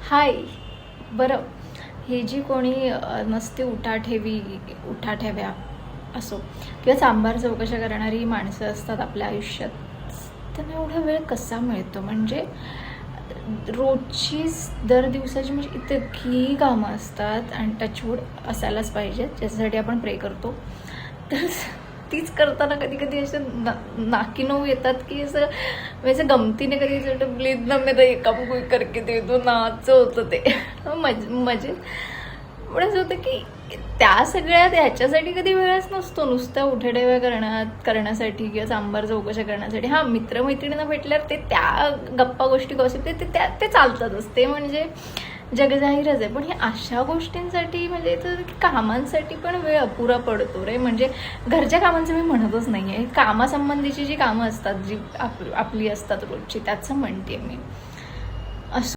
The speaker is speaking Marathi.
हाय. बरं, हे जी कोणी नसते उठाठेव्या असो किंवा सांबार चौकशा करणारी माणसं असतात आपल्या आयुष्यात, त्यांना एवढा वेळ कसा मिळतो? म्हणजे रोजचीच दर दिवसाची म्हणजे इतकी कामं असतात आणि टचवूड असायलाच पाहिजे ज्याच्यासाठी आपण प्रे करतो. तर तीच करताना कधी कधी असे नाकी नऊ येतात की असं वैसे गमतीने कधी प्लीज ना मेरा एक काम कोई करके दे दो ना, असं होतं ते मजेत. पण असं होतं की त्या सगळ्यात ह्याच्यासाठी कधी वेळच नसतो, नुसत्या उठेडेव्या करण्यासाठी किंवा सांबार चौकशा करण्यासाठी. हां, मित्रमैत्रिणींना भेटल्यावर ते त्या गप्पा गोष्टी गॉसिप ते चालतातच, ते म्हणजे जगजाहीरच आहे. पण हे अशा गोष्टींसाठी म्हणजे इथं कामांसाठी पण वेळ अपुरा पडतो रे. म्हणजे घरच्या कामांचं मी म्हणतच नाही आहे, कामासंबंधीची जी कामं असतात जी आपली असतात रोजची, त्याचं म्हणते मी.